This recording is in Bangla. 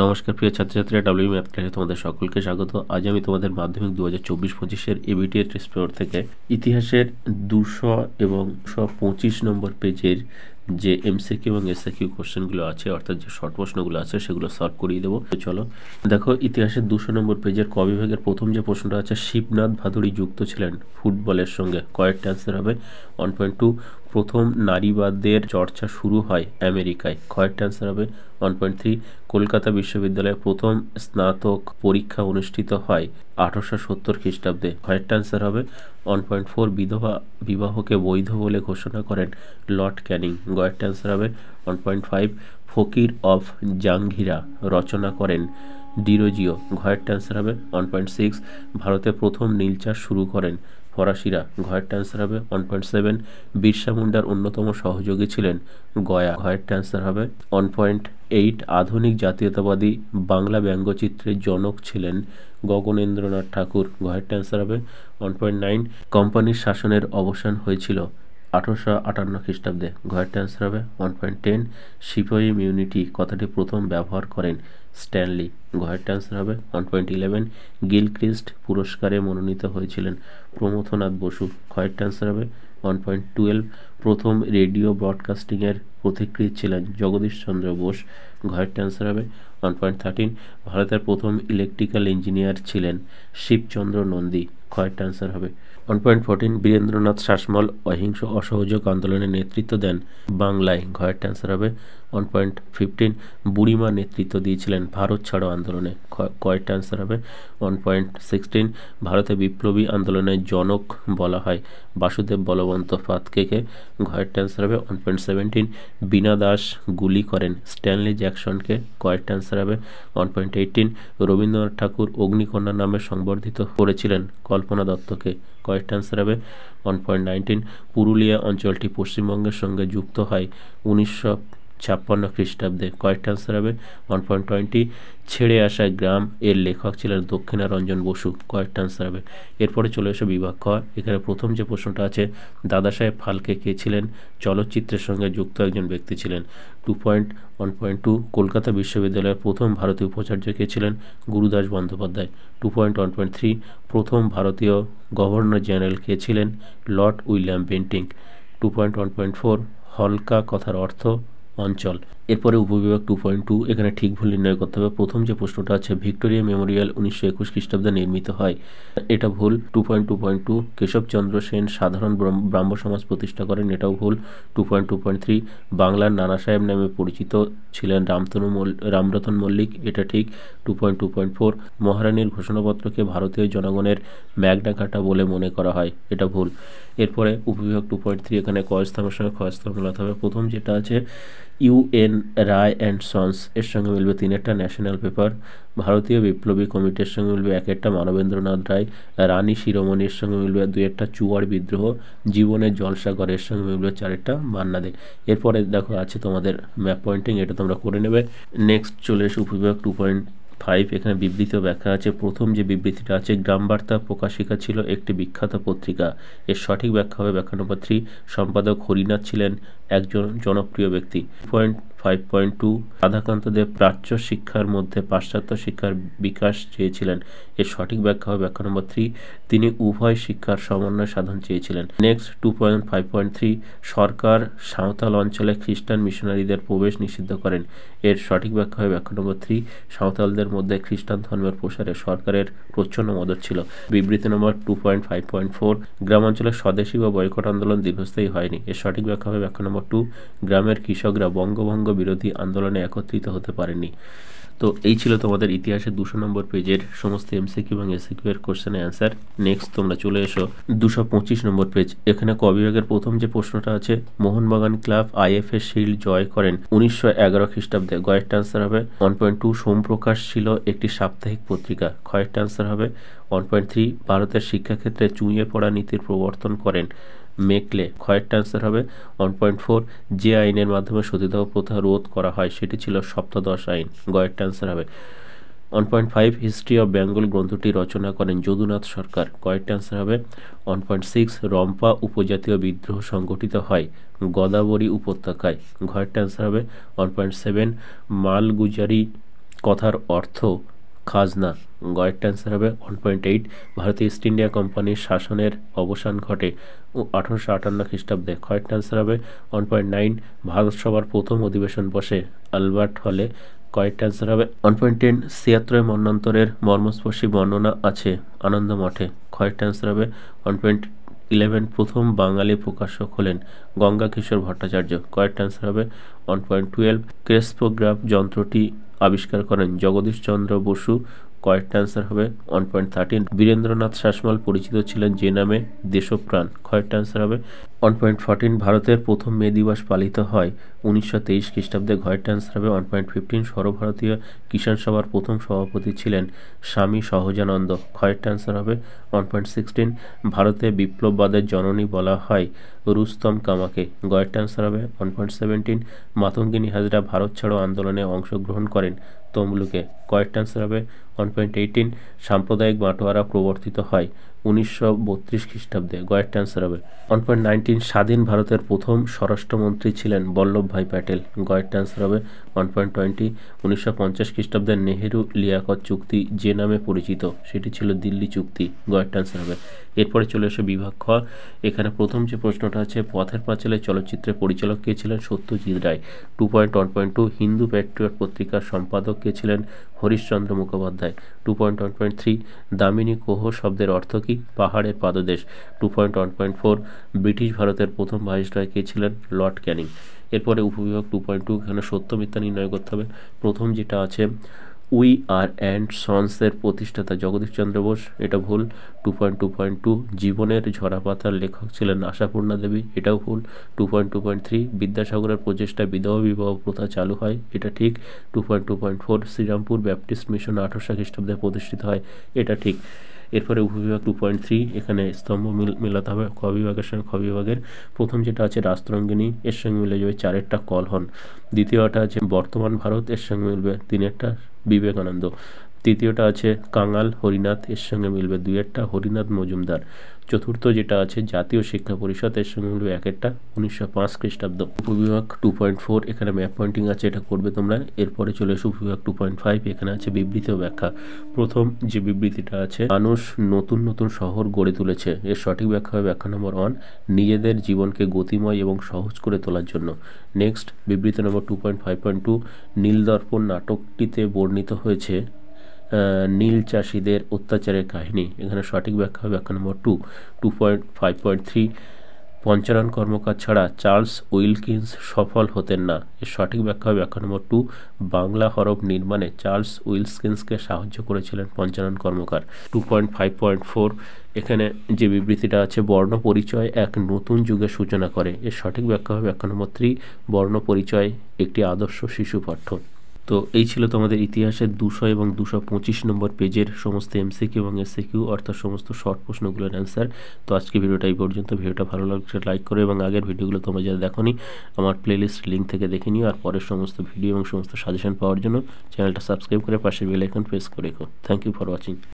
নমস্কার প্রিয় ছাত্রছাত্রীরা, ডাব্লিউ ম্যাথ ক্লাসে তোমাদের সকলকে স্বাগত। আজ আমি তোমাদের মাধ্যমিক 2024-25 এবিটিএ টেস্ট পেপার থেকে ইতিহাসের 200 এবং 225 নম্বর পেজের যে এমসিকিউ এবং এসএকিউ কোশ্চেনগুলো আছে, অর্থাৎ যে শর্ট প্রশ্নগুলো আছে, সেগুলো সলভ করিয়ে দেবো। তো চলো দেখো, ইতিহাসের 200 নম্বর পেজের ক বিভাগের প্রথম যে প্রশ্নটা আছে, শিবনাথ ভাদুড়ী যুক্ত ছিলেন ফুটবলের সঙ্গে। কয়েকটা অ্যান্সার হবে 1.2। প্রথম নারীবাদের চর্চা শুরু হয় আমেরিকায়। কয়েকটা অ্যান্সার হবে 1.3। কলকাতা বিশ্ববিদ্যালয়ে প্রথম স্নাতক পরীক্ষা অনুষ্ঠিত হয় 1870 খ্রিস্টাব্দে। কয়েকটা অ্যান্সার হবে 1.4। বিধবা বিবাহকে বৈধ বলে ঘোষণা করেন লর্ড ক্যানিং। কয়েকটা অ্যান্সার হবে 1.5। ফকির অফ জাঙ্গিরা রচনা করেন ডিরোজিও। ঘয়েরটা অ্যান্সার হবে 1.6। ভারতে প্রথম নীল চাষ শুরু করেন ফরাসিরা। ঘয়েরটা অ্যান্সার হবে 1.7। বিরসা মুন্ডার অন্যতম সহযোগী ছিলেন গয়া। ঘয়েরটা অ্যান্সার হবে 1.8। আধুনিক জাতীয়তাবাদী বাংলা ব্যঙ্গচিত্রের জনক ছিলেন গগনেন্দ্রনাথ ঠাকুর। ঘয়েরটা অ্যান্সার হবে 1.9। কোম্পানির শাসনের অবসান হয়েছিল 1858 খ্রিস্টাব্দে। ঘয়েরটা অ্যান্সার হবে 1.10। সিপাহি ইমিউনিটি কথাটি প্রথম ব্যবহার করেন স্ট্যানলি। ঘয়েরটা অ্যান্সার হবে 1.11। গিলক্রিস্ট পুরস্কারে মনোনীত হয়েছিলেন প্রমথনাথ বসু। ঘয়েরটা অ্যান্সার হবে 1.12। প্রথম রেডিও ব্রডকাস্টিংয়ের পথিকৃৎ ছিলেন জগদীশ চন্দ্র বোস। ঘয়েরটা অ্যান্সার হবে 1.13। ভারতের প্রথম ইলেকট্রিক্যাল ইঞ্জিনিয়ার ছিলেন শিবচন্দ্র নন্দী। ঘয়েরটা অ্যান্সার হবে 1.14। বীরেন্দ্রনাথ শাসমল অহিংস অসহযোগ আন্দোলনের নেতৃত্ব দেন বাংলায়। ঘয়েরটা অ্যান্সার হবে 1.15। বুড়িমা নেতৃত্ব দিয়েছিলেন ভারত ছাড়ো আন্দোলনে। কয়েকটা অ্যান্সার হবে 1.16। ভারতে বিপ্লবী আন্দোলনের জনক বলা হয় বাসুদেব বলবন্ত ফাতকেকে। ঘয়েরটা অ্যান্সার হবে 1.17। বীণা দাস গুলি করেন স্ট্যানলি জ্যাকসনকে। কয়েকটা অ্যান্সার হবে 1.18। রবীন্দ্রনাথ ঠাকুর অগ্নিকন্যা নামে সংবর্ধিত করেছিলেন কল্পনা দত্তকে। কয়েকটা অ্যান্সার হবে 1.19। পুরুলিয়া অঞ্চলটি পশ্চিমবঙ্গের সঙ্গে যুক্ত হয় 1956 খ্রিস্টাব্দে। কয়েকটা অ্যান্সার হবে 1.20। ছেড়ে আসা গ্রাম এর লেখক ছিলেন দক্ষিণারঞ্জন বসু। কয়েকটা অ্যান্সার হবে। এরপরে চলে এসে বিভাগ খ। এখানে প্রথম যে প্রশ্নটা আছে, দাদা সাহেব ফালকে কে ছিলেন? চলচ্চিত্রের সঙ্গে যুক্ত একজন ব্যক্তি ছিলেন। 2.1.2। কলকাতা বিশ্ববিদ্যালয়ের প্রথম ভারতীয় উপাচার্য কে ছিলেন? গুরুদাস বন্দ্যোপাধ্যায়। 2.1.3। প্রথম ভারতীয় গভর্নর জেনারেল কে ছিলেন? Lord William Bentinck. 2.1.4। হলকা কথার অর্থ অঞ্চল। এরপরে উপবিভাগ 2.2। এখানে ঠিক ভুল নির্ণয় করতে হবে। প্রথম যে প্রশ্নটা আছে, ভিক্টোরিয়া মেমোরিয়াল 1921 খ্রিস্টাব্দে নির্মিত হয়। এটা ভুল। 2.2.2। কেশবচন্দ্র সেন সাধারণ ব্রাহ্ম সমাজ প্রতিষ্ঠা করেন। এটাও ভুল। 2.2.3। বাংলার নানা সাহেব নামে পরিচিত ছিলেন রামরতন মল্লিক। এটা ঠিক। 2.2.4। মহারানীর ঘোষণাপত্রকে ভারতীয় জনগণের ম্যাগনা কার্টা বলে মনে করা হয়। এটা ভুল। এরপরে উপবিভাগ 2.3। এখানে ক স্তম্ভের সঙ্গে খ স্তম্ভ মেলাতে হবে। প্রথম যেটা আছে, ইউএন রায় অ্যান্ড সন্স এর সঙ্গে মিলবে 3টা ন্যাশনাল পেপার। ভারতীয় বিপ্লবী কমিটির সঙ্গে মিলবে 1টা মানবেন্দ্রনাথ রায়। রানী শিরোমণির সঙ্গে মিলবে 2টা চুয়াড় বিদ্রোহ। জীবনের জলসাগরের সঙ্গে মিলবে 4টা মান্না দে। এরপরে দেখো আছে তোমাদের ম্যাপ পয়েন্টিং, এটা তোমরা করে নেবে। নেক্সট চলে এসে উপবিভাগ 2.5। এখানে বিবৃতি ব্যাখ্যা আছে। প্রথম যে বিবৃতিটা আছে, গ্রাম বার্তা প্রকাশিকা ছিল একটি বিখ্যাত পত্রিকা। এর সঠিক ব্যাখ্যা হবে ব্যাখ্যা নম্বর 3। সম্পাদক হরিনাথ ছিলেন একজন জনপ্রিয় ব্যক্তি। 5.2। রাধাকান্ত দেব প্রাচ্য শিক্ষার মধ্যে পাশ্চাত্য শিক্ষার বিকাশ চেয়েছিলেন। এর সঠিক ব্যাখ্যা হবে ব্যাখ্যা নম্বর 3। তিনি উভয় শিক্ষার সমন্বয় সাধন চেয়েছিলেন। নেক্সট 2.5.3। সরকার সাঁওতাল অঞ্চলে খ্রিস্টান মিশনারিদের প্রবেশ নিষিদ্ধ করেন। এর সঠিক ব্যাখ্যা হবে ব্যাখ্যা নম্বর 3। সাঁওতালদের মধ্যে খ্রিস্টান ধর্মের প্রসারে সরকারের প্রচ্ছন্ন মদত ছিল। বিবৃতি নম্বর 2.5.4। গ্রামাঞ্চলে স্বদেশী বা বয়কট আন্দোলন দীর্ঘস্থায়ী হয়নি। এর সঠিক ব্যাখ্যা হবে ব্যাখ্যা নম্বর 2। গ্রামের কৃষকরা বঙ্গভঙ্গ বিরোধী আন্দোলনে একত্রিত হতে পারেনি। তো এই ছিল তোমাদের ইতিহাসের 200 নম্বর পেজের সমস্ত এমসিকিউ এবং এসিকিউ এর কোশ্চেনের অ্যান্সার। নেক্সট তোমরা চলে এসো 225 নম্বর পেজ। এখানে ক বিভাগের প্রথম যে প্রশ্নটা আছে, মোহনবাগান ক্লাব আইএফএ শিল্ড জয় করেন 1911 খ্রিস্টাব্দে। কয়েকটা অ্যান্সার হবে 1.2। সোমপ্রকাশ ছিল একটি সাপ্তাহিক পত্রিকা। কয়েকটা অ্যান্সার হবে 1.3। ভারতের শিক্ষাক্ষেত্রে চুঁইয়ে পড়া নীতির প্রবর্তন করেন মেকলে। কয়েকটা অ্যান্সার হবে 1.4। যে আইনের মাধ্যমে সতীদাহ প্রথা রোধ করা হয় সেটি ছিল সপ্তদশ আইন। কয়েকটা অ্যান্সার হবে 1.5। হিস্ট্রি অফ বেঙ্গল গ্রন্থটি রচনা করেন যদুনাথ সরকার। কয়েকটা অ্যান্সার হবে 1.6। রম্পা উপজাতীয় বিদ্রোহ সংগঠিত হয় গোদাবরী উপত্যকায়। কয়েকটা অ্যান্সার হবে 1.7। মালগুজারি কথার অর্থ খাজনা। কয়েকটা অ্যান্সার হবে 1.8। ভারতীয় ইস্ট ইন্ডিয়া কোম্পানির শাসনের অবসান ঘটে 1858 খ্রিস্টাব্দে। কয়েকটা অ্যান্সার হবে 1.9। ভারত সভার প্রথম অধিবেশন বসে আলবার্ট হলে। কয়েকটা অ্যান্সার হবে 1.10। 76 মন্বন্তরের মর্মস্পর্শী বর্ণনা আছে আনন্দ মঠে। কয়েকটা অ্যান্সার হবে 1.11। প্রথম বাঙালি প্রকাশক হলেন গঙ্গা কিশোর ভট্টাচার্য। কয়েকটা অ্যান্সার হবে 1.12। ক্রেসপোগ্রাফ যন্ত্রটি আবিষ্কার করেন জগদীশ চন্দ্র বসু। কয়েকটা অ্যান্সার হবে 1.13। বীরেন্দ্রনাথ শাসমল পরিচিত ছিলেন যে নামে দেশপ্রাণ। কয়েকটা অ্যান্সার হবে 1.14। ভারতের প্রথম মে দিবস পালিত হয় 1923 খ্রিস্টাব্দে। কয়েকটা অ্যান্সার হবে 1.15। সর্বভারতীয় কিষাণ সভার প্রথম সভাপতি ছিলেন স্বামী সহজানন্দ। কয়েকটা অ্যান্সার হবে 1.16। ভারতে বিপ্লববাদের জননী বলা হয় রুস্তম কামাকে। কয়েকটা অ্যান্সার হবে 1.17। মাতঙ্গিনী হাজরা ভারত ছাড়ো আন্দোলনে অংশগ্রহণ করেন তমলুকে। কয়েকটা অ্যান্সার হবে 1.18। সাম্প্রদায়িক বাঁটোয়ারা প্রবর্তিত হয় 1932 খ্রিস্টাব্দে। কয়েকটা অ্যান্সার হবে 1.19। স্বাধীন ভারতের প্রথম স্বরাষ্ট্রমন্ত্রী ছিলেন বল্লভভাই প্যাটেল। কয়েকটা অ্যান্সার হবে 1.20। 1950 খ্রিস্টাব্দের নেহেরু লিয়াকত চুক্তি যে নামে পরিচিত সেটি ছিল দিল্লি চুক্তি। কয়েকটা অ্যান্সার হবে। এরপরে চলে আসে বিভাগ খ। এখানে প্রথম যে প্রশ্নটা আছে পথের পাঁচালী চলচ্চিত্রের পরিচালক কে ছিলেন সত্যজিৎ রায়। 2.1.2 হিন্দু প্যাট্রিয়ট পত্রিকার সম্পাদক কে ছিলেন হরিশচন্দ্র মুখোপাধ্যায়। 2.1.3 দামিনী কোহ শব্দের অর্থ কী পাহাড়ের পাদদেশ। 2.1.4 ব্রিটিশ ভারতের প্রথম ভাইসরয় কে ছিলেন লর্ড ক্যানিং। এরপরে উপবিভাগ 2.2 এখানে সত্য মিথ্যা নির্ণয় করতে হবে। প্রথম যেটা আছে উই আর অ্যান্ড সন্সের প্রতিষ্ঠাতা জগদীশচন্দ্র বোস, এটা ভুল। 2.2.2 জীবনের ঝরাপাতার লেখক ছিলেন আশাপূর্ণা দেবী, এটাও ভুল। 2.2.3 বিদ্যাসাগরের প্রচেষ্টায় বিধবা বিবাহ প্রথা চালু হয়, এটা ঠিক। 2.2.4 শ্রীরামপুর ব্যাপটিস্ট মিশন 1800 খ্রিস্টাব্দে প্রতিষ্ঠিত হয়, এটা ঠিক। এরপরে উপবিভাগ 2.3 এখানে স্তম্ভ মেলাতে হবে ক বিভাগের সঙ্গে খ বিভাগের। প্রথম যেটা আছে রাষ্ট্রঙ্গিনী, এর সঙ্গে মিলে যাবে 4-টা কলহন। দ্বিতীয়টা আছে বর্তমান ভারত, এর সঙ্গে মিলবে 3-টা বিবেকানন্দ। তৃতীয়টা আছে কাঙাল হরিনাথ, এর সঙ্গে মিলবে 2-টা হরিনাথ মজুমদার। চতুর্থ যেটা আছে জাতীয় শিক্ষা পরিষদ, এর সঙ্গে মিলবে 1-টা 1905 খ্রিস্টাব্দ। উপবিভাগ 2.4 এখানে ম্যাপ পয়েন্টিং আছে, এটা করবে তোমরা। এরপরে চলে এসে উপবিভাগ 2.5 এখানে আছে বিবৃতি ও ব্যাখ্যা। প্রথম যে বিবৃতিটা আছে মানুষ নতুন নতুন শহর গড়ে তুলেছে, এর সঠিক ব্যাখ্যা হবে ব্যাখ্যা নম্বর 1 নিজেদের জীবনকে গতিময় এবং সহজ করে তোলার জন্য। নেক্সট বিবৃতি নম্বর 2.5.2 নীলদর্পণ নাটকটিতে বর্ণিত হয়েছে নীল চাষিদের অত্যাচারের কাহিনী, এখানে সঠিক ব্যাখ্যা হবে ব্যাখ্যা নম্বর 2। 2.5.3 পঞ্চানন কর্মকার ছাড়া চার্লস উইলকিন্স সফল হতেন না, এর সঠিক ব্যাখ্যা হবে ব্যাখ্যা নম্বর 2। বাংলা হরফ নির্মাণে চার্লস উইলকিন্সকে সাহায্য করেছিলেন পঞ্চানন কর্মকার। 2.5.4 এখানে যে বিবৃতিটা আছে বর্ণ পরিচয় এক নতুন যুগের সূচনা করে, এর সঠিক ব্যাখ্যা হবে ব্যাখ্যা নম্বর 3 বর্ণ পরিচয় একটি আদর্শ শিশু পাঠ্য। তো এই ছিল তোমাদের ইতিহাসের 200 এবং 225 নম্বর পেজের সমস্ত এমসিকিউ এবং এসসিকিউ অর্থাৎ সমস্ত শর্ট প্রশ্নগুলোর অ্যান্সার। তো আজকে ভিডিওটা এই পর্যন্ত। ভিডিওটা ভালো লাগলে লাইক করো এবং আগের ভিডিওগুলো তোমরা যারা দেখোনি আমার প্লেলিস্ট লিঙ্ক থেকে দেখে নিও। আর পরের সমস্ত ভিডিও এবং সমস্ত সাজেশন পাওয়ার জন্য চ্যানেলটা সাবস্ক্রাইব করে পাশে বেল আইকন প্রেস করে রেখো। Thank you for watching.